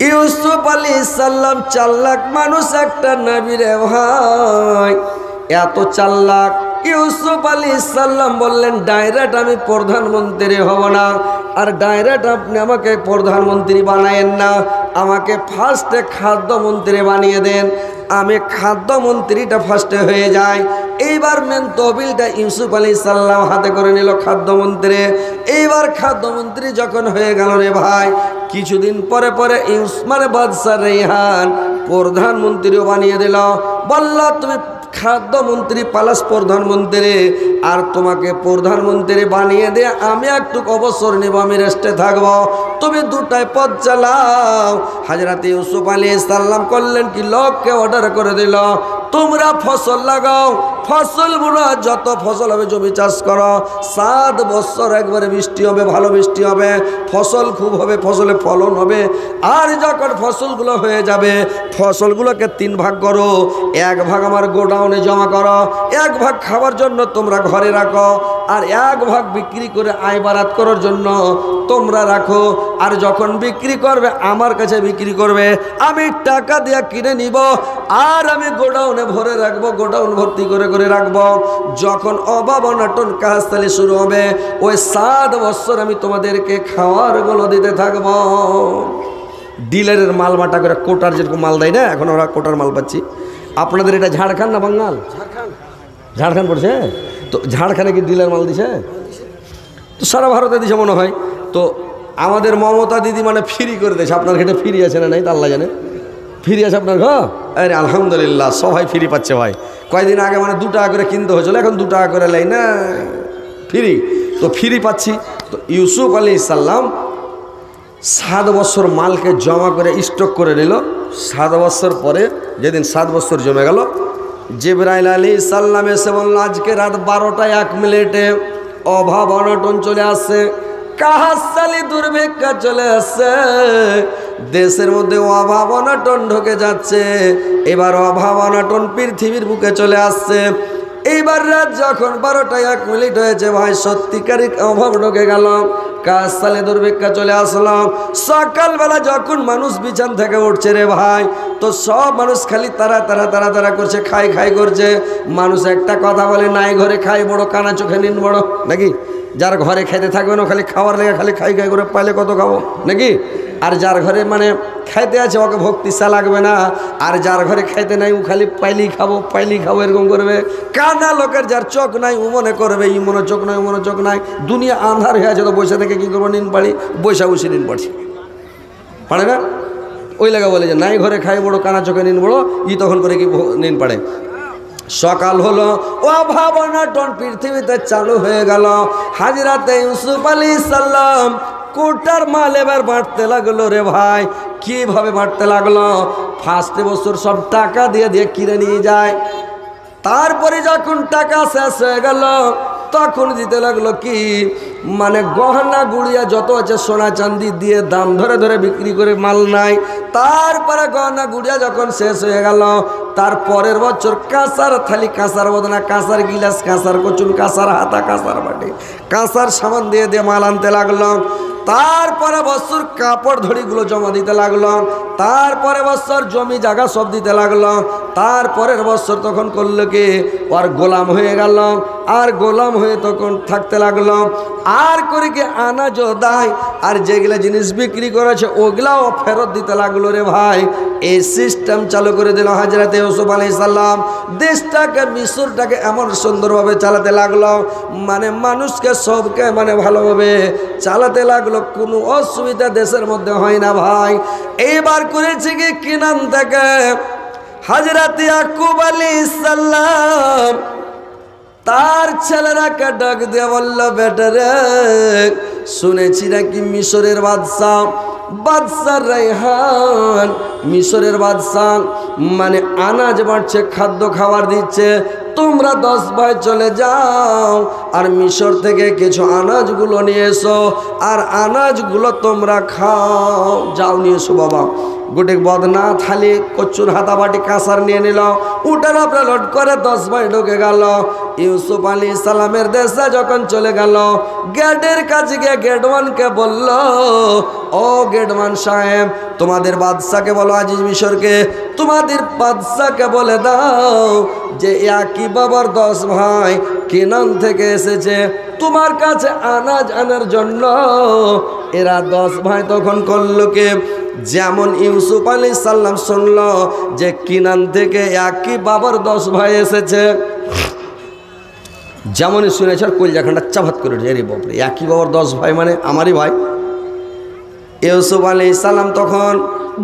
ইউসুফ আলাইহিস সালাম চালাক মানুষ একটা নবী রে ভাই, এত চালাক। ইউসুফ আলাইহিস সালাম বললেন ডাইরেক্ট আমি প্রধানমন্ত্রী হব না, আর ডাইরেক্ট আপনি আমাকে প্রধানমন্ত্রী বানায়েন না, আমাকে ফার্স্টে খাদ্যমন্ত্রী বানিয়ে দেন, আমি খাদ্যমন্ত্রীটা ফার্স্টে হয়ে যায়। এইবার মেন তহবিলটা ইউসুফ আলাইহিস সালাম হাতে করে নিল খাদ্যমন্ত্রী। এইবার খাদ্যমন্ত্রী যখন হয়ে গেল রে ভাই, কিছুদিন পরে পরে বাদশা রেহান প্রধানমন্ত্রীও বানিয়ে দিল। বলল তুমি খাদ্যমন্ত্রী প্লাস প্রধানমন্ত্রী, আর তোমাকে প্রধানমন্ত্রী বানিয়ে দিয়ে আমি একটু অবসর নেব, আমি রেস্টে থাকবো, তুমি দুটায় পথ চালাও। হযরত ইউসুফ আলাইহিস সালাম করলেন কি, লোককে অর্ডার করে দিল তোমরা ফসল লাগাও, ফসল বুনা, যত ফসল হবে জমি চাষ করো, 7 বছর একবারে বৃষ্টি হবে, ভালো বৃষ্টি হবে, ফসল খুব হবে, ফসলে ফলন হবে। আর যখন ফসলগুলো হয়ে যাবে ফসলগুলোকে 3 ভাগ করো, 1 ভাগ আমার গোডাউনে জমা করো, 1 ভাগ খাবার জন্য তোমরা ঘরে রাখো, আর 1 ভাগ বিক্রি করে আয় বাড়াত করার জন্য তোমরা রাখো। আর যখন বিক্রি করবে আমার কাছে বিক্রি করবে, আমি টাকা দিয়ে কিনে নিব, আর আমি গোডাউনে ভরে রাখবো, গোডাউন ভর্তি করে করে রাখবো। যখন অভাব অনটন কাজতালি শুরু হবে, ওই 7 বছর আমি তোমাদেরকে খাওয়ারগুলো দিতে থাকবো। ডিলারের মাল বাটা করে কোটার যেরকম মাল দেয় না, এখন ওরা কোটার মাল পাচ্ছি। আপনাদের এটা ঝাড়খণ্ড না বাঙ্গাল? ঝাড়খণ্ড পড়ছে তো, ঝাড়খণ্ডে কি ডিলার মাল দিছে? তো সারা ভারতে দিছে মনে হয়। তো আমাদের মমতা দিদি মানে ফ্রি করে দিয়েছে। আপনার ঘরে ফ্রি আছে না নাই তা আল্লাহ জানে। ফ্রি আছে আপনার ঘর? আরে আলহামদুলিল্লাহ, সবাই ফ্রি পাচ্ছে ভাই। কয়েকদিন আগে মানে 2 টাকা করে কিনতে হয়েছিল, এখন 2 টাকা করে লাই না ফ্রি। তো ফ্রি পাচ্ছি। তো ইউসুফ আলাইহিস সালাম 7 বছর মালকে জমা করে স্টক করে নিল। 7 বছর পরে যেদিন 7 বছর জমে গেল, জিবরাইল আলাইহিস সালাম এসে বলল আজকে রাত 12টায় 1 মিনিটে অভাব অনটন চলে আসছে, কাহাসালি দুর্ভিক্ষা চলে আসছে, দেশের মধ্যে অভাব অনটন ঢুকে যাচ্ছে। এবার অভাব অনটন পৃথিবীর বুকে চলে আসছে। এইবার রাত যখন 12টায় 1 মিনিট হয়েছে ভাই, সত্যিকারই অভাব ঢুকে গেল, কাহাসালি দুর্ভিক্ষা চলে আসলো। সকালবেলা যখন মানুষ বিছান থেকে উঠছে রে ভাই, তো সব মানুষ খালি তারা তারা তারা তারা করছে, খাই খাই করছে। মানুষ একটা কথা বলে, নাই ঘরে খাই বড়, কানা চোখে নিন বড়, নাকি? যার ঘরে খাইতে থাকবে না খালি খাওয়ার লেগে খালি খাই খাই করে পাইলে কত খাবো, নাকি? আর যার ঘরে মানে খাইতে আছে ওকে ভক্তি চা লাগবে না, আর যার ঘরে খাইতে নাই ও খালি পাইলেই খাবো এরকম করবে। কানা লোকের যার চোখ নাই ও মনে করবে ই মনে চোখ নাই, ও মনে চোখ নাই, দুনিয়া আন্ধার হয়ে আছে, তো বসে থেকে কী করবো, নিন পাড়ি, বৈশা বসে নিন পাড়ছি, পারে না? ওই লাগা বলে যে নাই ঘরে খাই বড়, কানা চোখে নিন বড়, ই তখন করে কি নিন পাড়ে। সকাল হলো, অভাব অনটন পৃথিবীতে চালু হয়ে গেল। হযরত ইউসুফ আলাইহিস সালাম কোটার মাল এবার বাড়তে লাগলো রে ভাই। কিভাবে বাড়তে লাগলো? ফার্স্ট বছর সব টাকা দিয়ে দিয়ে কিনে নিয়ে যায়। তারপরে যখন টাকা শেষ হয়ে গেল তখন দিতে লাগলো কি, মানে গহনা গুড়িয়া যত আছে সোনা চাঁদি দিয়ে দাম ধরে ধরে বিক্রি করে মাল নাই। তারপরে গহনা গুড়িয়া যখন শেষ হয়ে গেল, তারপরের বছর কাঁসার থালি, কাঁসার বদনা, কাঁসার গিলাস, কাঁসার কচুন, কাঁসার হাতা, কাঁসার বাটি, কাঁসার সামান দিয়ে দিয়ে মাল আনতে লাগলো। তারপরে বছর কাপড় ধড়িগুলো জমা দিতে লাগলো। তারপরে বছর জমি জায়গা সব দিতে লাগলো। তারপরের বছর তখন করলো কি, ওর গোলাম হয়ে গেল, আর গোলাম হয়ে তখন থাকতে লাগলো। আর করে কি আনাজও দেয়, আর যেগুলা জিনিস বিক্রি করেছে ওগুলাও ফেরত দিতে লাগলো রে ভাই। এই সিস্টেম চালু করে দিল হযরত ইউসুফ আলাইহিস সালাম। দেশটাকে, মিশরটাকে এমন সুন্দরভাবে চালাতে লাগলো, মানে মানুষকে সবকে মানে ভালোভাবে চালাতে লাগলো, কোনো অসুবিধা দেশের মধ্যে হয় না ভাই। এইবার করেছে কি, কিনান থেকে হযরত ইয়াকুব আলাইহিস সালাম তার ছেলেরাকে ডাক দিয়ে বলল, বেটারে শুনেছি নাকি মিশরের বাদশা রেহান, মিশরের বাদশা মানে আনাজ বাড়ছে, খাদ্য খাবার দিচ্ছে, তোমরা 10 ভাই চলে যাও আর মিশর থেকে কিছু আনাজগুলো নিয়ে এসো, আর আনাজগুলো তোমরা খাও। যাও নিয়ে এসো বাবা। গোটে বদনা থালি, কচুর হাতা বাটি, কাঁসার নিয়ে নিল, উঠার আপনার লোড করে 10 ভাই ঢুকে গেল। ইউসুফ আলাইহিস সালামের দেশে যখন চলে গেল, গেটের কাছে গিয়ে গেটওয়ানকে বলল, ও গেটওয়ান সাহেব, তোমাদের বাদশাকে বলো, আজিজ মিশরকে, তোমাদের বাদশাকে বলে দাও যে একই বাবার 10 ভাই কেনান থেকে এসেছে তোমার কাছে আনাজ আনার জন্য। এরা 10 ভাই তখন করল কে, যেমন ইউসুফ আলাইহিস সালাম শুনল যে কিনান থেকে একই বাবার 10 ভাই এসেছে, যেমনই শুনেছে আর কলজাখানটা চাপাত করে উঠে, রে বাপরে, একই বাবার 10 ভাই মানে আমারই ভাই। ইউসুফ আলাইহিস সালাম তখন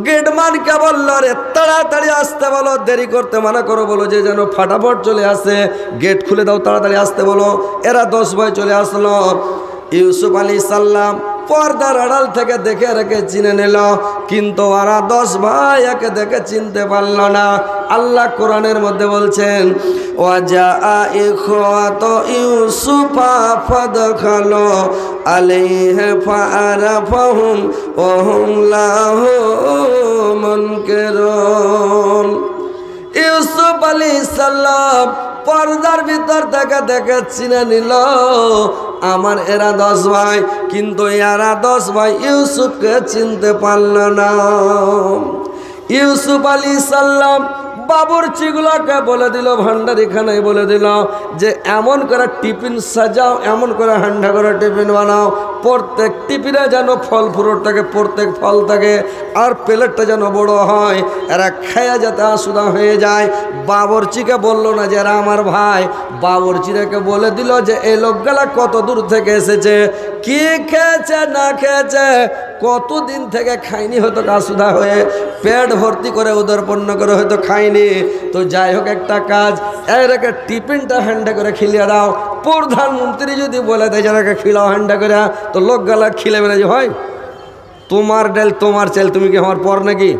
গেটম্যানকে বলল, রে তাড়াতাড়ি আসতে বলো, দেরি করতে মানা করো, বলো যে যেন ফাটাফট চলে আসে, গেট খুলে দাও, তাড়াতাড়ি আসতে বলো। এরা 10 ভাই চলে আসলো। ইউসুফ আলাইহিস সালাম পর্দার আড়াল থেকে দেখে রেখে চিনে নিল, কিন্তু ওরা 10 ভাই একে দেখে চিনতে পারল না। আল্লাহ কোরআনের মধ্যে বলছেন, ওয়াজা ইখওয়াতু ইউসুফা ফাদখালু আলাইহি ফাআরাফাহুম ওয়া হুম লাহু মুনকিরুন। ইউসুফ আলাইহিস সালাম পর্দার ভিতর থেকে দেখে চিনে নিল আমার এরা 10 ভাই, কিন্তু এরা 10 ভাই ইউসুফকে চিনতে পারল না। ইউসুফ আলাইহিস সালাম বাবুর্চিগুলোকে বলে দিল, ভান্ডারিখানায় বলে দিল যে এমন করে টিফিন সাজাও, এমন করে হান্ডা করে টিফিন বানাও, প্রত্যেক টিফিনে যেন ফল ফ্রুট থাকে, প্রত্যেক ফল থাকে, আর প্লেটটা যেন বড় হয়, এরা খেয়ে যাতে আসুদা হয়ে যায়। বাবুর্চিকে বললো না যে এরা আমার ভাই, বাবুর্চিটাকে বলে দিল যে এই লোকগুলা কত দূর থেকে এসেছে, কি খেয়েছে না খেয়েছে, কতদিন থেকে খাইনি, হয়তো কাসুদা হয়ে পেট ভর্তি করে উদরপন্ন করে হয়তো খাইনি। তো যাই হোক, একটা কাজ, এরাকে টিফিনটা হ্যান্ডা করে খিলিয়ে দাও। প্রধানমন্ত্রী যদি বলে দেয় যারাকে খিলাও হ্যান্ডা করে, তো লোকগুলা খিলেবে না যে হয় তোমার ডাল তোমার চাল, তুমি কি আমার পর নাকি?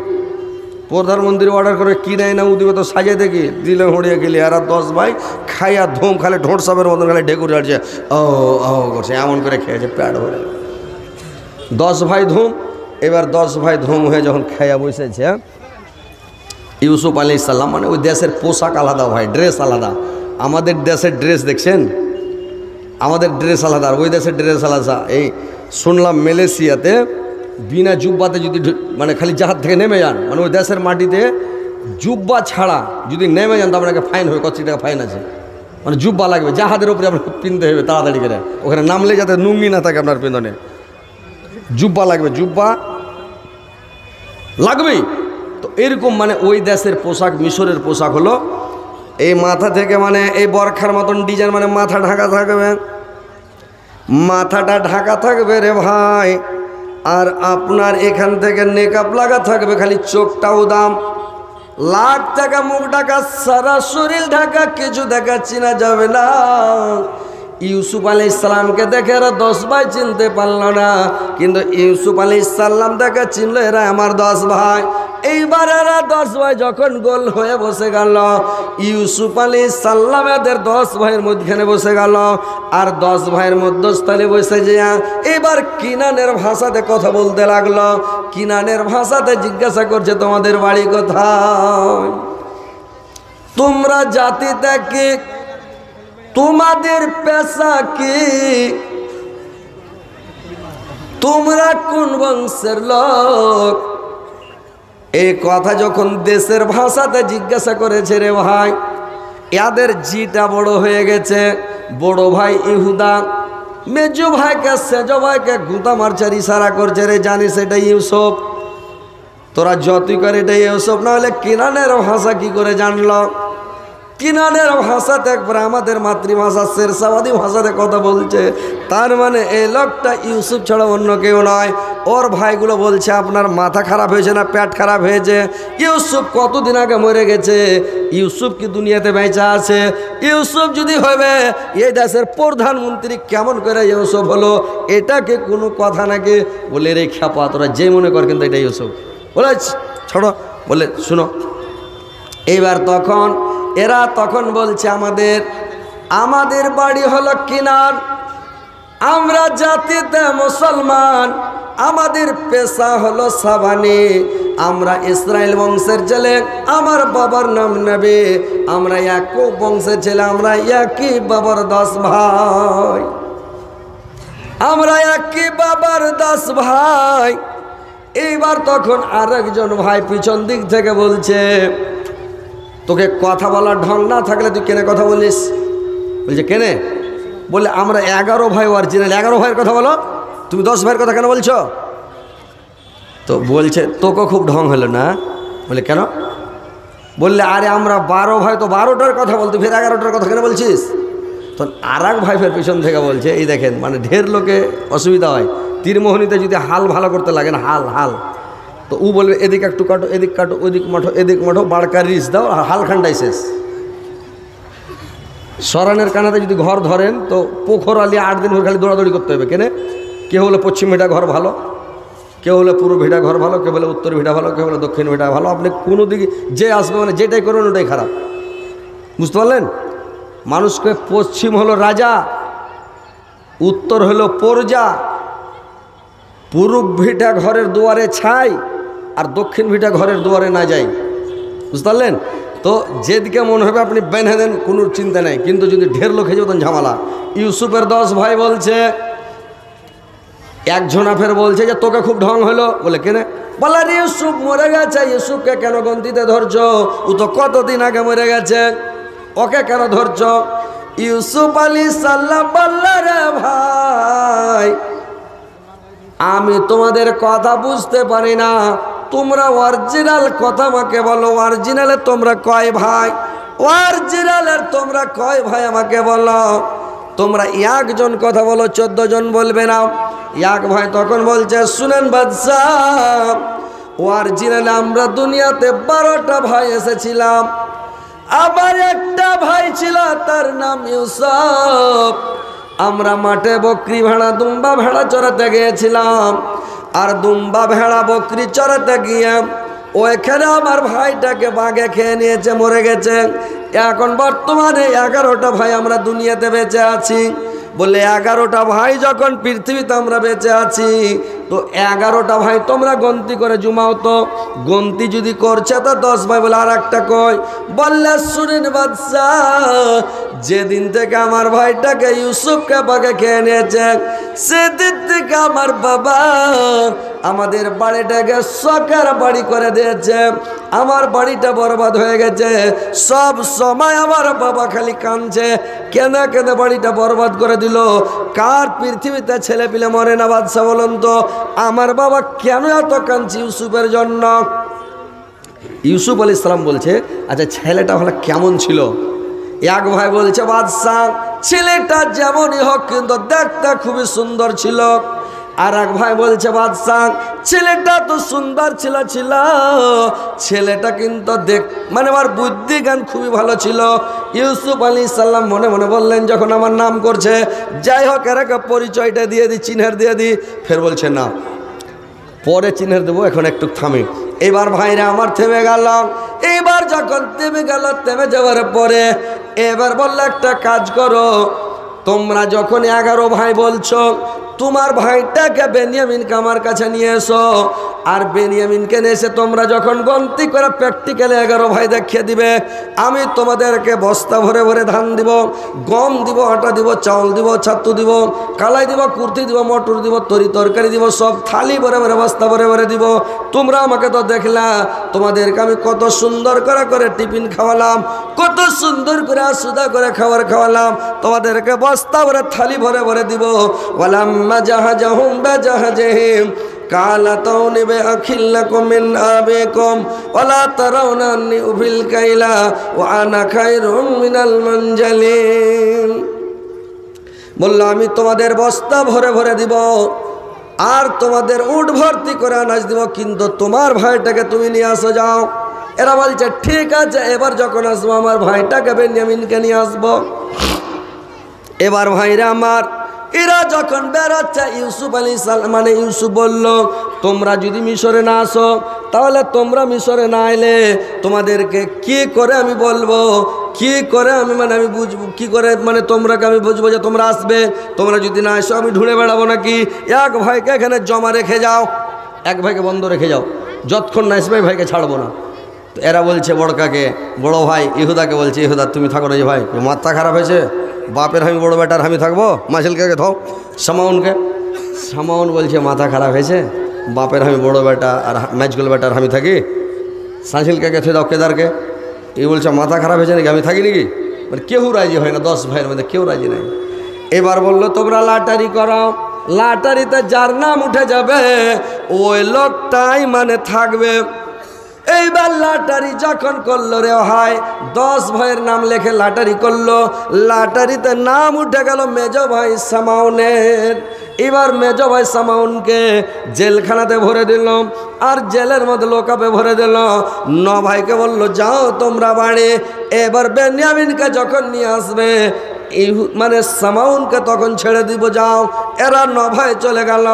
প্রধানমন্ত্রী অর্ডার করে কি নেয় না উদিবে তো সাজিয়ে দেখি দিলে হড়িয়ে গেলি। আর 10 ভাই খাইয়া ধুম খালে ঢোঁট সাপের মতন খালে ঢেকুরে আসছে, ও ও করছে, এমন করে খেয়েছে পেট ভরে। 10 ভাই ধুম। এবার 10 ভাই ধুম হয়ে যখন খাইয়া বসেছে, ইউসুফ আলাইহিস সালাম, মানে ওই দেশের পোশাক আলাদা ভাই, ড্রেস আলাদা। আমাদের দেশের ড্রেস দেখছেন, আমাদের ড্রেস আলাদা, আর ওই দেশের ড্রেস আলাদা। এই শুনলাম মালয়েশিয়াতে বিনা জুব্বাতে যদি মানে খালি জাহাজ থেকে নেমে যান, মানে ওই দেশের মাটিতে জুব্বা ছাড়া যদি নেমে যান তো আপনাকে ফাইন হবে, 25 টাকা ফাইন আছে। মানে জুব্বা লাগবে, জাহাজের উপরে আপনার পিনতে হবে তাড়াতাড়ি করে, ওখানে নামলে যাতে নুঙ্গি না থাকে আপনার পিন্দনে, জুব্বা লাগবে, জুব্বা লাগবেই। তো এরকম মানে ওই দেশের পোশাক, মিশরের পোশাক হলো এই মাথা থেকে মানে এই বরখার মতন ডিজাইন, মানে মাথা ঢাকা থাকবে, মাথাটা ঢাকা থাকবে রে ভাই, আর আপনার এখান থেকে নেকআপ লাগা থাকবে, খালি চোখটাও দাম, লাখ টাকা মুখ ঢাকা, সারা শরীর ঢাকা, কিছু দেখা চিনা যাবে না। ইউসুফ আলাইহিস সালামকে দেখে এরা 10 ভাই চিনতে পারল না, কিন্তু ইউসুফ আলাইহিস সালাম দেখে চিনল এরা আমার 10 ভাই। এইবার এরা 10 ভাই যখন গোল হয়ে বসে গেল, ইউসুফ আলাইহিস সালাম এদের 10 ভাইয়ের মধ্যখানে বসে গেল, আর 10 ভাইয়ের মধ্যস্থলে বসে যা এবার কিনানের ভাষাতে কথা বলতে লাগলো। কিনানের ভাষাতে জিজ্ঞাসা করছে, তোমাদের বাড়ি কোথায়, তোমরা জাতিতে কি, তোমাদের পেশা কি, তোমরা কোন বংশের লোক। এই কথা যখন দেশের ভাষাতে জিজ্ঞাসা করেছে রে ভাই, এদের জিটা বড় হয়ে গেছে। বড় ভাই ইহুদা মেজো ভাইকে সেজো ভাইকে গুঁতা মারছে, ইশারা করছে, রে জানিস এটা ইউসুফ, তোরা যতই করে এটা ইউসুফ, না হলে কিনানের ভাষা কি করে জানলো। কিনানের ভাষাতে একবার আমাদের মাতৃভাষা শেরশাবাদী ভাষাতে কথা বলছে, তার মানে এই লোকটা ইউসুফ ছাড়া অন্য কেউ নয়। ওর ভাইগুলো বলছে আপনার মাথা খারাপ হয়েছে না পেট খারাপ হয়েছে, ইউসুফ কতদিন আগে মরে গেছে, ইউসুফ কি দুনিয়াতে বেঁচে আছে, ইউসুফ যদি হবে এই দেশের প্রধানমন্ত্রী কেমন করে ইউসুফ হলো, এটা কি কোনো কথা নাকি? বলে রে খ্যাপা, তোরা যে মনে কর কিন্তু এটা ইউসুফ, বলে ছাড়ো, বলে শুনো। এইবার তখন এরা তখন বলছে আমাদের বাড়ি হলো কিনান, আমরা জাতিতে মুসলমান, আমাদের পেশা হলো সাবানি, আমরা ইসরায়েল বংশের ছেলে, আমার বাবার নাম নেবে, আমরা এক বংশের ছেলে, আমরা একই বাবার 10 ভাই, আমরা একই বাবার 10 ভাই। এইবার তখন আরেকজন ভাই পিছন দিক থেকে বলছে, তোকে কথা বলার ঢং না থাকলে তুই কেনে কথা বলিস? বলছে কেনে? বলে আমরা 11 ভাই অরিজিনাল, 11 ভাইয়ের কথা বলো, তুমি 10 ভাইয়ের কথা কেন বলছো? তো বলছে তোকে খুব ঢং হলো না? বলে কেন? বললে আরে আমরা 12 ভাই, তো 12টার কথা বলতো, ফের 11টার কথা কেন বলছিস? তখন আর এক ভাই ফের পিছন থেকে বলছে, এই দেখেন মানে ঢের লোকে অসুবিধা হয়, তীরমোহনীতে যদি হাল ভালো করতে লাগে না, হাল হাল, তো ও বলবে এদিক একটু কাটো, এদিক কাটো, ওইদিক মাঠো, এদিক মাঠো, বাড়কার রিস দাও, আর হাল খান্ডাই শেষ। সরানের কানাতে যদি ঘর ধরেন তো পোখর আলিয়া 8 দিন ভোর খালি দৌড়াদৌড়ি করতে হবে। কেনে? কেউ হলে পশ্চিম ভিটা ঘর ভালো, কেউ হলে পূর্ব ভিটা ঘর ভালো, কেউ বলে উত্তর ভিটা ভালো, কেউ বলে দক্ষিণ ভিটা ভালো। আপনি কোনো দিকে যে আসবে মানে যেটাই করবেন ওটাই খারাপ, বুঝতে পারলেন? মানুষকে পশ্চিম হলো রাজা, উত্তর হলো প্রজা, পূর্ব ভিটা ঘরের দুয়ারে ছাই, আর দক্ষিণ ভিটা ঘরের দুয়ারে না যাই, বুঝতে পারলেন? তো যেদিকে মনে হবে আপনি বেঁধে দেন, কোনো চিন্তা নেই, কিন্তু যদি ঢের লোক হয়ে যাবেন ঝামেলা। ইউসুফের 10 ভাই বলছে, একজনা ফের বলছে যে তোকে খুব ঢং হলো। বলে কেনে? বলে রে ইউসুফ মরে গেছে, ইউসুফকে কেন গন্তিতে ধরছ? ও তো কতদিন আগে মরে গেছে, ওকে কেন ধরছ? ইউসুফ আলাইহিস সালাম বলল, রে ভাই আমি তোমাদের কথা বুঝতে পারি না, তোমরা অরিজিনাল কথা আমাকে বলো, অরিজিনালে তোমরা কয় ভাই? অরিজিনালের তোমরা কয় ভাই আমাকে বলো। তোমরা একজন কথা বলো, 14 জন বলবে না। এক ভাই তখন বলছে, শুনেন বাদশাহ, অরিজিনালে আমরা দুনিয়াতে 12টা ভাই এসেছিলাম, আবার একটা ভাই ছিল তার নাম ইউসুফ। আমরা মাঠে বকরি ভেড়া দুম্বা ভেড়া চড়াতে গিয়েছিলাম, আর দুম্বা ভেড়া বকরি চড়াতে গিয়ে ওইখানে আমার ভাইটাকে বাঘে খেয়ে নিয়েছে, মরে গেছে। এখন বর্তমানে 11টা ভাই আমরা দুনিয়াতে বেঁচে আছি। বলে 11টা ভাই যখন পৃথিবীতে আমরা বেঁচে আছি, তো 11টা ভাই তোমরা গন্তি করে জুমাও, তো গন্তি যদি করছে তো 10 ভাই। বলে আর একটা কই? বললে শুনেন বাদশাহ, যেদিন থেকে আমার ভাইটাকে ইউসুফকে বাঘে খেয়ে নিয়েছে, সেদিন থেকে আমার বাবা আমাদের বাড়িটাকে শখের বাড়ি করে দিয়েছে, আমার বাড়িটা বরবাদ হয়ে গেছে। সব সময় আমার বাবা খালি কাঁদছে, কেন কেন বাড়িটা বরবাদ করে দিল? কার পৃথিবীতে ছেলে পিলে মরে না বাদশাহ বলুন তো? আমার বাবা কেন এত কাঁদছে ইউসুফের জন্য? ইউসুফ আলাইহিস সালাম বলছে, আচ্ছা ছেলেটা হলে কেমন ছিল? এক ভাই বলছে, বাদশাহ ছেলেটা যেমনই হোক কিন্তু দেখতে খুবই সুন্দর ছিল। আর এক ভাই বলছে, বাদশাহ ছেলেটা তো সুন্দর ছিল, ছেলেটা কিন্তু মানে আমার বুদ্ধি জ্ঞান খুবই ভালো ছিল। ইউসুফ আলাইহিস সালাম মনে মনে বললেন, যখন আমার নাম করছে, যাই হোক এর একটা পরিচয়টা দিয়ে দিই, চিহ্নের দিয়ে দিই। ফের বলছে না, পরে চিহ্নের দেবো, এখন একটু থামে। এবার ভাইরা আমার থেমে গেল। এইবার যখন থেমে গেল, থেমে যাওয়ার পরে এবার বললো, একটা কাজ করো, তোমরা যখন 11 ভাই বলছো, তোমার ভাইটাকে বেনিয়ামিনকে আমার কাছে নিয়ে এসো। আর বেনিয়ামিনকে নিয়ে এসে তোমরা যখন গন্তি করে প্র্যাকটিক্যালে 11 ভাই দেখিয়ে দিবে, আমি তোমাদেরকে বস্তা ভরে ভরে ধান দিব, গম দিব, আটা দিব, চাউল দিব, ছাতু দিব, কালাই দিব, কুর্তি দিব, মটর দিব, তরি তরকারি দিব, সব থালি ভরে ভরে বস্তা ভরে ভরে দিব। তোমরা আমাকে তো দেখলা, তোমাদেরকে আমি কত সুন্দর করে টিফিন খাওয়ালাম, কত সুন্দর করে সুদা করে খাবার খাওয়ালাম, তোমাদেরকে বস্তা ভরে থালি ভরে ভরে দিব। ওয়ালাম্মা জাহাজাহুম বিজাহাজিহিম কালা তাউনিবে আখিল্লাকুম মিন আবিকুম ওয়ালা তারাউনা আন্নী উফিল কাইলা ওয়া আনা খায়রুম মিনাল মুনজালিন। বলল, আমি তোমাদের বস্তা ভরে ভরে দিব, আর তোমাদের উট ভর্তি করে আনাজ দিব, কিন্তু তোমার ভাইটাকে তুমি নিয়ে আসো যাও। এরা বলছে ঠিক আছে, এবার যখন আসবো আমার ভাইটাকে বেনিয়ামিনকে নিয়ে আসবো। এবার ভাইরা আমার এরা যখন বেরোচ্ছে, ইউসুফ আলাইহিস সালাম মানে ইউসুফ বলল, তোমরা যদি মিশরে না আসো, তাহলে তোমরা মিশরে না এলে তোমাদেরকে কি করে আমি বলবো কি করে আমি বুঝবো কি করে, তোমরাকে আমি বুঝবো যে তোমরা আসবে? তোমরা যদি না আসো আমি ঢুঁড়ে বেড়াবো নাকি? এক ভাইকে এখানে জমা রেখে যাও, এক ভাইকে বন্ধ রেখে যাও, যতক্ষণ না আসবে ভাইকে ছাড়বো না। তো এরা বলছে বড়কাকে, বড় ভাই ইহুদাকে বলছে, ইহুদা তুমি থাকো না যে ভাই, মাথা খারাপ হয়েছে, বাপের আমি বড় বেটার আমি থাকবো, মাঝিলকে থাও সামাউনকে। সামাউন বলছে মাথা খারাপ হয়েছে, বাপের আমি বড় বেটা আর ম্যাচগুল বেটার আমি থাকি, সাঁঝিলকে থুয়ে দাও কেদারকে। এই বলছে মাথা খারাপ হয়েছে নাকি, আমি থাকি নাকি? কেউ রাজি হয় না, 10 ভাইয়ের মধ্যে কেউ রাজি নেই। এবার বললো তোমরা লাটারি করো, লাটারিতে যার নাম উঠে যাবে ওই লোকটাই থাকবে। এইবার লাটারি যখন করলো রে হয়, 10 ভাইয়ের নাম লেখে লাটারি করলো, লাটারিতে নাম উঠে গেল মেজ ভাই সামাউনের। এবার মেজ ভাই সামাউনকে জেলখানাতে ভরে দিল, আর জেলের মধ্যে লোকাপে ভরে দিল। 9 ভাইকে বললো যাও তোমরা বাড়ি। এবার বেনিয়ামিনকে যখন নিয়ে আসবে সামাউনকে তখন ছেড়ে দিব, যাও। এরা 9 ভাই চলে গেল,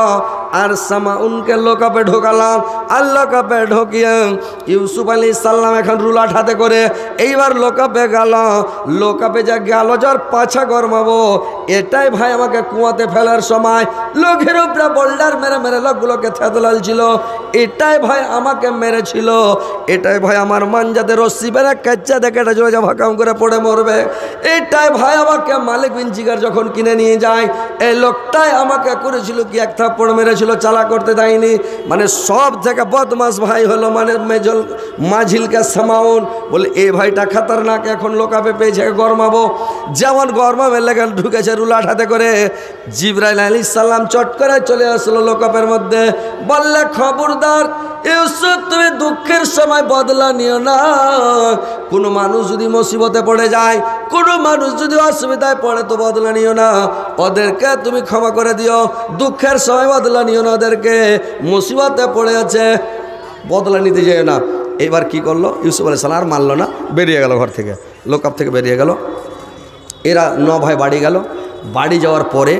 আর সামাউনকে লোকাপে ঢোকালাম। আর লোকাপে ঢোকিয়ে ইউসুফ আলাইহিস সালাম এখন রুলাট হাতে করে এইবার লোকাপে গেল। লোকাপে যা গেল, যার পাছা গরমাবো, এটাই ভাই আমাকে কুয়াতে ফেলার সময় লোকের উপরে বোল্ডার মেরে মেরে লোকগুলোকে থেতলাল ছিল, এটাই ভাই আমাকে মেরেছিল, এটাই ভাই আমার মানজাতে রশ্মি বেড়ে কাচ্চা দেখে এটা চলে যা ভাকাম করে পড়ে মরবে, এটাই ভাই আমাকে মালিক বিন জিগার যখন কিনে নিয়ে যায়, এই লোকটাই আমাকে করেছিল কি এক থাপ্পড় মেরেছিল, চালা করতে দেয়নি। সব থেকে বদমাস ভাই হলো মাঝিলকে সামাউন। বলে এই ভাইটা খাতারনাক, এখন লোকাপে পেয়েছে গরমাবো। যেমন গরমাবে লেগে ঢুকেছে রুলাট হাতে করে, জিবরাইল আলাইহিস সালাম চট করে চলে আসলো লোকাপের মধ্যে। বললে খবরদার ইউসুফ, তুমি দুঃখের সময় বদলা নিও না। কোনো মানুষ যদি মুসিবতে পড়ে যায়, কোনো মানুষ যদি অসুবিধায় পড়ে, তো বদলা নিও না, ওদেরকে তুমি ক্ষমা করে দিও। দুঃখের সময় বদলা নিও না, ওদেরকে মুসিবতে পড়ে আছে, বদলা নিতে যেও না। এবার কি করলো ইউসুফ আলাইহিস সালাম? আর মানলো না, বেরিয়ে গেল ঘর থেকে, লোকাপ থেকে বেরিয়ে গেল। এরা 9 ভাই বাড়ি গেল। বাড়ি যাওয়ার পরে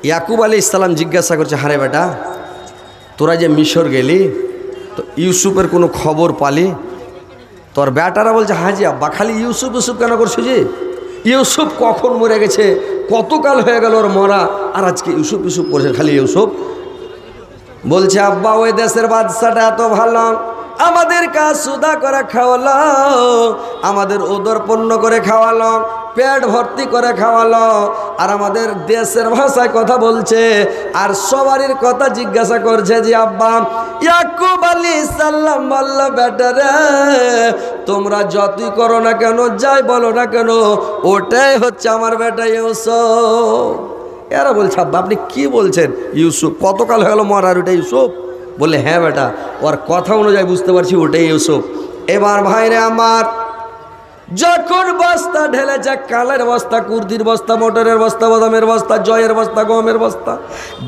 ইয়াকুব আলাইহিস সালাম জিজ্ঞাসা করছে, হারে বেটা, তোরা যে মিশর গেলি, তো ইউসুফের কোনো খবর পালি? তোর বেটারা বলছে, হাজি আব্বা, খালি ইউসুফ ইউসুফ কেন করছো? যে ইউসুফ কখন মরে গেছে, কতকাল হয়ে গেল ওর মরা, আর আজকে ইউসুফ ইউসুফ করছে, খালি ইউসুফ। বলছে আব্বা, ওই দেশের বাদশাটা এত ভালো, আমাদের কাজ সুদা করে খাওয়ালো, আমাদের উদর পূর্ণ করে খাওয়ালো, পেট ভর্তি করে খাওয়ালো, আর আমাদের দেশের ভাষায় কথা বলছে, আর সবারই কথা জিজ্ঞাসা করছে যে আব্বা, ইয়াকুব আলাইহিস সালাম বলল, বেটারে তোমরা যতই করো না কেন, যাই বলো না কেন, ওটাই হচ্ছে আমার বেটা ইউসুফ। এরা বলছে আব্বা আপনি কি বলছেন, ইউসুফ কতকাল হয়ে গেল মরার, ওটা ইউসুফ? বলে হ্যাঁ বেটা, ওর কথা অনুযায়ী বুঝতে পারছি ওটাই ইউসুফ। এবার ভাইরে আমার, যখন বস্তা ঢেলেছে, কালের বস্তা, কুর্দির বস্তা, মোটরের বস্তা, বাদামের বস্তা, জয়ের বস্তা, গমের বস্তা,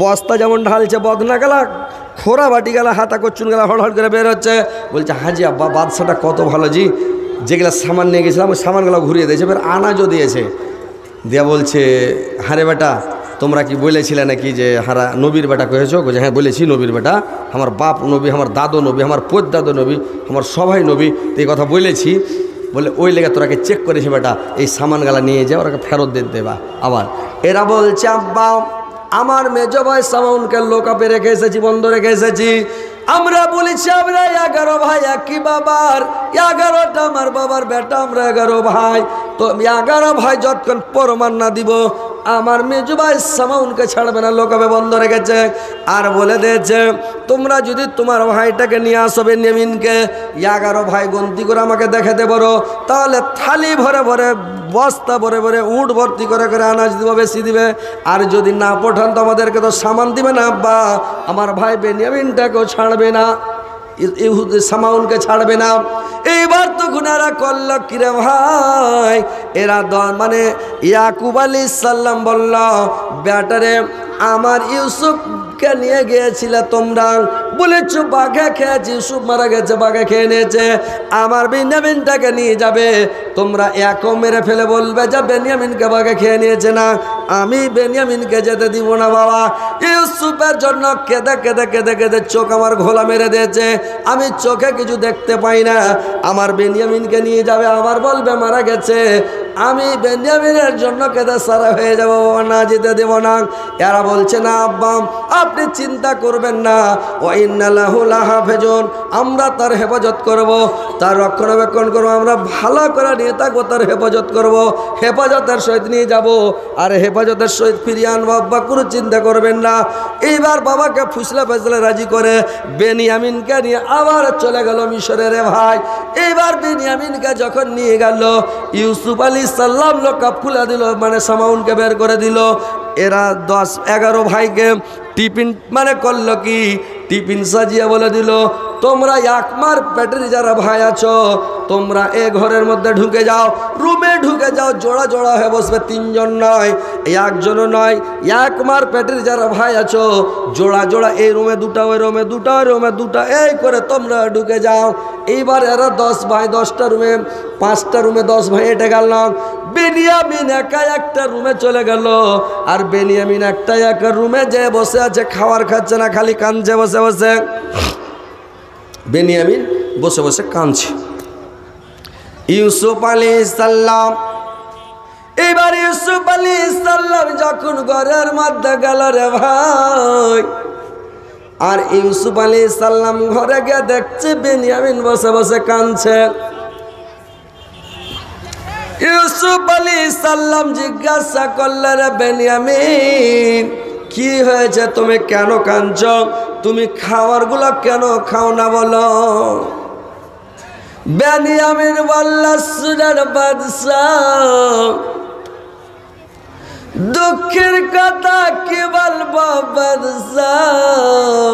বস্তা যেমন ঢালছে, বদনা গেলা, খোরা বাটি গেলা, হাতা কচ্চুন গেলা, হড় হড় করে বের হচ্ছে। বলছে হাজি আব্বা, বাদশাটা কত ভালো জি, যেগুলা সামান নিয়ে গেছিলাম ওই সামানগুলো ঘুরিয়ে দিয়েছে, এবার আনাজও দিয়েছে। দিয়া বলছে, হারে বেটা, তোমরা কি বলেছিলে নাকি যে হারা নবীর বেটা কহেছো? বলছে হ্যাঁ বলেছি, নবীর বেটা, আমার বাপ নবী, আমার দাদু নবী, আমার পোত দাদু নবী, আমার সবাই নবী, তো এই কথা বলেছি। বলে ওই লেগে তোরাকে চেক করেছি বেটা, এই সামানগুলা নিয়ে যা, ওরাকে ফেরত দিয়ে দেবা আবার। এরা বলছে আব্বা, আমার মেজ ভাই সামাউনকে লোকাপে রেখে এসেছি, বন্ধ রেখে এসেছি। আমরা বলেছি আমরা 11 ভাই একই বাবার, 11টা আমার বাবার বেটা, আমরা 11 ভাই। তো 11 ভাই যতক্ষণ প্রমাণ না দিব, আমার মেজো ভাই সামাউনকে ছাড়বে না, লোকাপে বন্ধ রেখেছে। আর বলে দিয়েছে, তোমরা যদি তোমার ভাইটাকে নিয়ে আসো বেনিয়ামিনকে, 11 ভাই গন্তি করে আমাকে দেখাতে পারো, তাহলে থালি ভরে ভরে, বস্তা ভরে ভরে, উঁট ভর্তি করে করে আনাজ দিব, বেশি দিবে। আর যদি না পাঠান তো আমাদেরকে তো সামান দিবে না আব্বা, আমার ভাই বেনিয়ামিনটাকেও ছাড়বে না, সামাউনকে ছাড়বে না। এইবার তো গুনারা করল কিরে ভাই, এরা ইয়াকুব আলাইহিস সালাম বলল, বেটারে আমার ইউসুফকে নিয়ে গিয়েছিলে তোমরা, বলেছো বাঘে খেয়েছি, ইউসুফ মারা গেছে, বাঘে খেয়ে নিয়েছে, আমার বেনিয়ামিনটাকে নিয়ে যাবে, তোমরা একও মেরে ফেলে বলবে যে বেনিয়ামিনকে বাগে খেয়ে নিয়েছে, না আমি বেনিয়ামিনকে যেতে দিব না বাবা। ইউসুফের জন্য কেঁদে কেঁদে কেঁদে কেঁদে চোখ আমার ঘোলা মেরে দিয়েছে, আমি চোখে কিছু দেখতে পাই না। আমার বেনিয়ামিনকে নিয়ে যাবে, আবার বলবে মারা গেছে, আমি বেনিয়ামিনের জন্য কেঁদে সারা হয়ে যাবো, না যেতে দেব না। এরা বলছে না আব্বা আপনি চিন্তা করবেন না, ওয়া ইন্না লাহু লাহাফিজুন, আমরা তার হেফাজত করব, তার রক্ষণাবেক্ষণ করবো, আমরা ভালো করে নিয়ে থাকবো, তার হেফাজত করব, হেফাজতের সহিত নিয়ে যাব, আর হেফাজতের সহিত ফিরিয়ে আনবো, আব্বা কোনো চিন্তা করবেন না। এইবার বাবাকে ফুসলে ফেসলে রাজি করে বেনিয়ামিনকে নিয়ে আবার চলে গেল মিশরে রে ভাই। এইবার বেনিয়ামিনকে যখন নিয়ে গেল, ইউসুফ আলাইহিস সালাম লকআপ খুলে দিল, মানে সামাউনকে বের করে দিল। এরা 10-11 ভাইকে টিফিন মানে করলো কি, টিফিন সাজিয়ে বলে দিল তোমরা একমার পেটের যারা ভাই আছো তোমরা এ ঘরের মধ্যে ঢুকে যাও, রুমে ঢুকে যাও, জোড়া জোড়া হয়ে বসবে, 3 জন নয়, একজনও নয়, একমার পেটের যারা ভাই আছো জোড়া জোড়া, এই রুমে 2টা, ওই রুমে 2টা, ওই রুমে 2টা, এই করে তোমরা ঢুকে যাও। এইবার এরা 10 ভাই 10টা রুমে, 5টা রুমে 10 ভাই এটে গেল। বেনিয়ামিন একা একটা রুমে চলে গেল, আর বেনিয়ামিন একা রুমে যে বসে আছে, খাবার খাচ্ছে না, খালি কাঁদছে বসে বসে। বেনিয়ামিন বসে বসে কাঁদছে। ইউসুফ আলাইহিস সালাম, এবার ইউসুফ আলাইহিস সালাম যখন ঘরের মধ্যে গেল রে ভাই, আর ইউসুফ আলাইহিস সালাম ঘরে গিয়ে দেখছে বেনিয়ামিন বসে বসে কাঁদছে। ইউসুফ আলাইহিস সালাম জিজ্ঞাসা করলে রে বেনিয়ামিন কি হয়েছে, তুমি কেন কাঁদছো, তুমি খাবারগুলো কেন খাও না বলো। বেনিয়ামিন বলল সুরের বাদশাহ দুঃখের কথা কি বলবো বাদশাহ,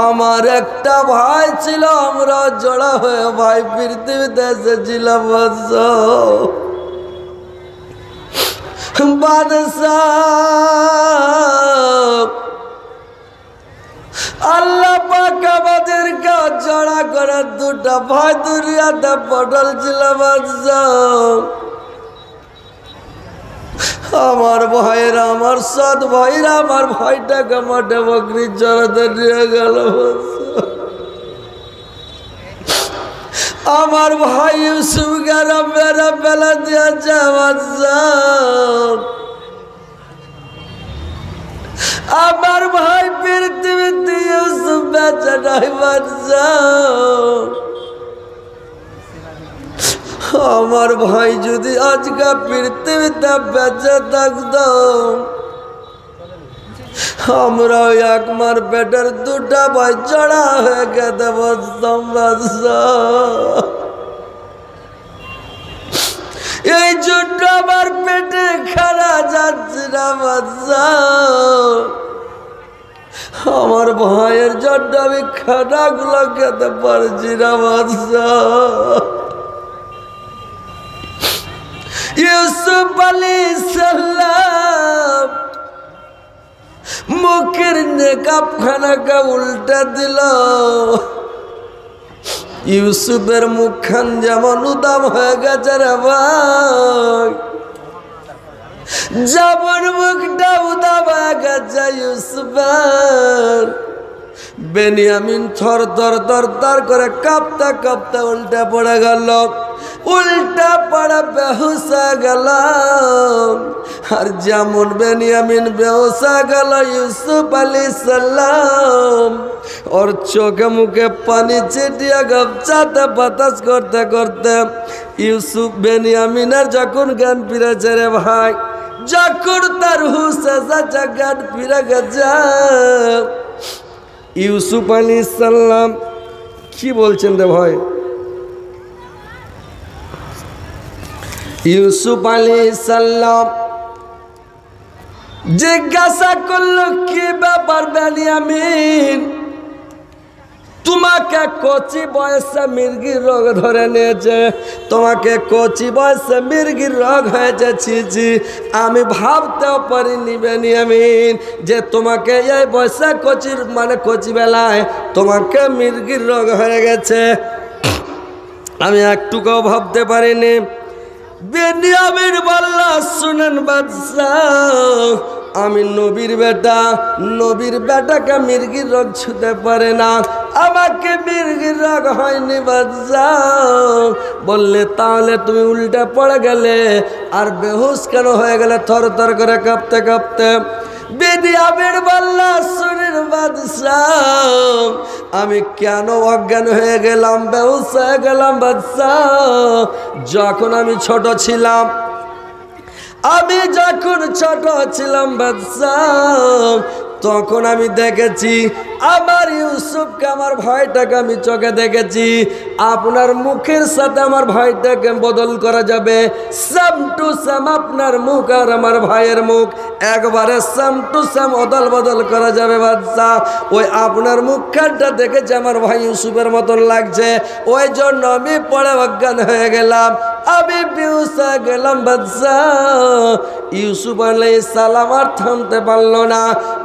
আমার একটা ভাই ছিল, আমরা জোড়া হয়ে ভাই পৃথিবীতে এসেছিলাম বাদশাহ। আল্লাহ পাক আমাদেরকে জোড়া করে 2টা ভাই দুনিয়াতে পটল ছিল বাদশাহ। আমার ভাইরা, আমার সৎ ভাইরা আমার ভাইটাকে মাঠে বকরির জড়াতে নিয়ে গেল। আমার ভাই ইউসুফকে মেরে ফেলে দিয়েছে বাদশাহ। আমার ভাই পৃথিবীতে ইউসুফ বেঁচে নাই বাদশাহ। আমার ভাই যদি আজকে পৃথিবীতে বেঁচে থাকতো, আমরা একমার পেটের 2টা ভাই জড়া হয়ে খেতে বসতাম বাদশাহ। এই জন্য আমার পেটে খানা যাচ্ছে না বাদশাহ। আমার ভাইয়ের জন্য আমি খানাগুলো খেতে পারছি না বাদশাহ। ইউসুফ আলাইহিস সালাম মুখের নেকাব খানাকে উল্টা দিল। ইউসুফের মুখখান যেমন উদাম হয়ে গেছে রে ভাই, যেমন মুখটা উদাম হয়ে গেছে ইউসুফের। বেনিয়ামিন থর থর থর থর করে কাঁপতে কাঁপতে উল্টা পড়ে গেল, উল্টা পড়ে বেহুশ হয়ে গেল। আর যেমন বেনিয়ামিন বেহুশ হয়ে গেল, ইউসুফ আলাইহিস সালাম ওর চোখে মুখে পানি ছিটিয়ে গপচাতে বাতাস করতে করতে ইউসুফ বেনিয়ামিনের যখন জ্ঞান ফিরেছে রে ভাই, যখন তার হুশ এসেছে, জ্ঞান ফিরে গেছে, ইউসুফ আলাইহিস সালাম কি বলছেন রে ভাই? ইউসুফ আলাইহিস সালাম জিজ্ঞাসা করলো কি ব্যাপার বেনিয়ামিন, তোমাকে কচি বয়সে মির্গির রোগ ধরে নিয়েছে, তোমাকে কচি বয়সে মির্গির রোগ হয়েছে। ছি, আমি ভাবতেও পারিনি বেনিয়ামিন যে তোমাকে এই বয়সে কচি বেলায় তোমাকে মির্গির রোগ হয়ে গেছে। আমি একটুকুও ভাবতে পারিনি। বেনিয়ামিন বলল, শুনেন বাদশাহ, আমি নবীর বেটা, নবীর বেটাকে মির্গির রোগ ছুতে পারে না, আমাকে মির্গির রোগ হয়নি বাদশাহ। বললে তাহলে তুমি উল্টা পড়ে গেলে আর বেহুশ কেন হয়ে গেলে থর থর করে কাঁপতে কাঁপতে? বেনিয়ামিন বলল, শুনেন বাদশাহ, আমি কেন অজ্ঞান হয়ে গেলাম, বেহুশ হয়ে গেলাম বাদশাহ? যখন আমি ছোট ছিলাম, আমি যখন ছোট ছিলাম বাদশাহ, তখন আমি দেখেছি আমার ইউসুফকে, আমার ভাইটাকে আমি চোখে দেখেছি। আপনার মুখের সাথে আমার ভাইটাকে বদল করা যাবে, সেম টু সেম আপনার মুখ আর আমার ভাইয়ের মুখ একবারে সেম টু সেম অদল বদল করা যাবে বাদশাহ। ওই আপনার মুখখানটা দেখেছি আমার ভাই ইউসুফের মতন লাগছে, ওই জন্য আমি পড়ে অজ্ঞান হয়ে গেলাম, আমি বেহুশ হয়ে গেলাম বাদশাহ। ইউসুফ আলাইহিস সালাম আর থামতে পারল না।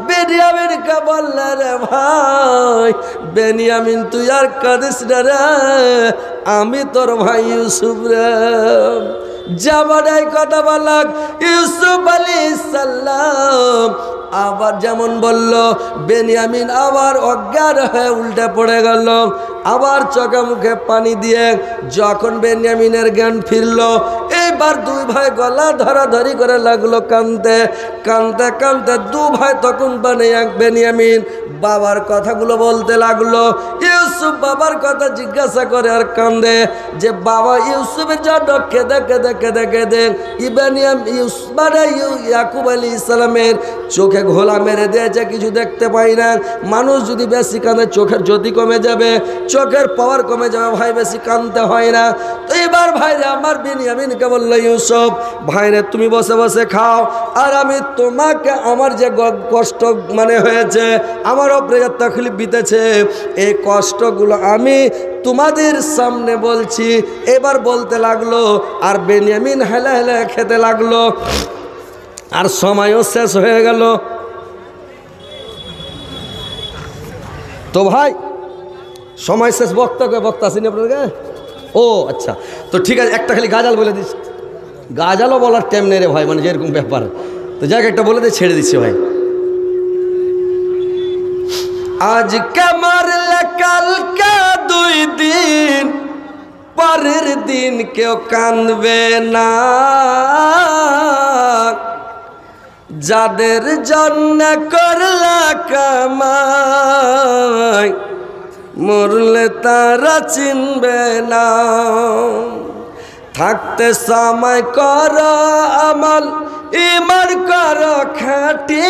বেনিয়ামিনকে বললে, রে ভাই বেনিয়ামিন, তুই আর কাঁদিস না রে, আমি তোর ভাই ইউসুফ রে। যেমন এই কথা বলল ইউসুফ আলাইহিস সালাম, আবার যেমন বলল, বেনিয়ামিন আবার অজ্ঞান হয়ে উল্টে পড়ে গেল। আবার চোখে মুখে পানি দিয়ে যখন বেনিয়ামিনের জ্ঞান ফিরল, এবার দুই ভাই গলা ধরাধরি করে লাগলো কাঁদতে কাঁদতে কাঁদতে। দু ভাই তখন বেনিয়ামিন বাবার কথাগুলো বলতে লাগলো। ইউসুফ বাবার কথা জিজ্ঞাসা করে আর কান্দে যে বাবা ইউসুফের জন্য কেঁদে কেঁদে কেঁদে কেঁদে ইয়াকুব আলাইহিস সালামের চোখে ঘোলা মেরে দিয়েছে, কিছু দেখতে পাই না। মানুষ যদি বেশি কাঁদে চোখের জ্যোতি কমে যাবে, চোখের পাওয়ার কমে যাবে, ভাই বেশি কাঁদতে হয় না। তো এবার ভাইরে আমার বেনিয়ামিনকে বললো, ইউসুফ ভাইরে তুমি বসে বসে খাও, আর আমি তোমাকে আমার যে কষ্ট মানে হয়েছে, আমার ওপরে যে তকলিফ বিতেছে, এই কষ্টগুলো আমি তোমাদের সামনে বলছি। এবার বলতে লাগলো, আর বেনিয়ামিন হেলে হেলে খেতে লাগলো। আর সময়ও শেষ হয়ে গেল। তো ভাই সময় শেষ, বক্তা আসেনি আপনাকে? ও আচ্ছা, তো ঠিক আছে, একটা খালি গাজাল বলে দিস। গাজালও বলার টাইম নেই রে ভাই, মানে যেরকম ব্যাপার। তো যাক একটা বলে দিয়ে ছেড়ে দিচ্ছি ভাই। আজকে মারলে কালকে 2 দিন, পরের দিন কেউ কাঁদবে না। যাদের জন্য করলা কামাই, মরলে তারা চিনবে না। থাকতে সময় কর আমল, ইমান কর খাঁটি,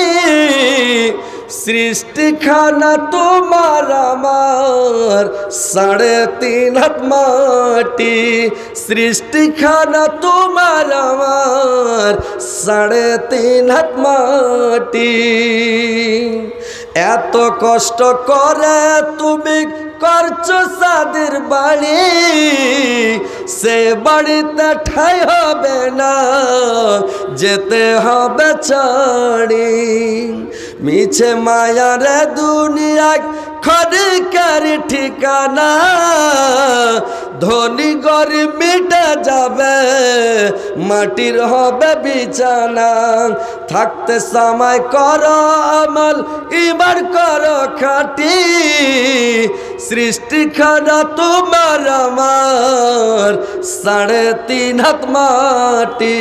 সৃষ্টিখানা তোমার আমার 3.5 হাত মাটি। সৃষ্টিখানা তোমার আমার 3.5 হাত মাটি। এত কষ্ট করে তুমি করছো সাদের বাড়ি, সে বাড়িতে ঠাই হবে না, যেতে হবে ছাড়ি। মিছে মায়ার দুনিয়ায় খড়িকার ঠিকানা, ধনী গরিব মিটে যাবে, মাটির হবে বিছানা। থাকতে সময় করো আমল, ইমান করো খাঁটি, সৃষ্টিখানা তোমার আমার 3.5 হাত মাটি।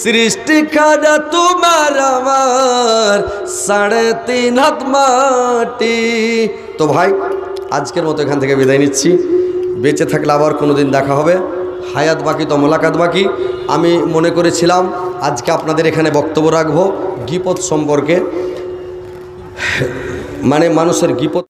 সৃষ্টিখানা তোমার আমার 3.5 হাত মাটি। তো ভাই আজকের মতো এখান থেকে বিদায় নিচ্ছি। বেঁচে থাকলে আবার কোনো দিন দেখা হবে, হায়াত বাকি তো মোলাকাত বাকি। আমি মনে করেছিলাম আজকে আপনাদের এখানে বক্তব্য রাখবো গীপত সম্পর্কে, মানে মানুষের গীপত।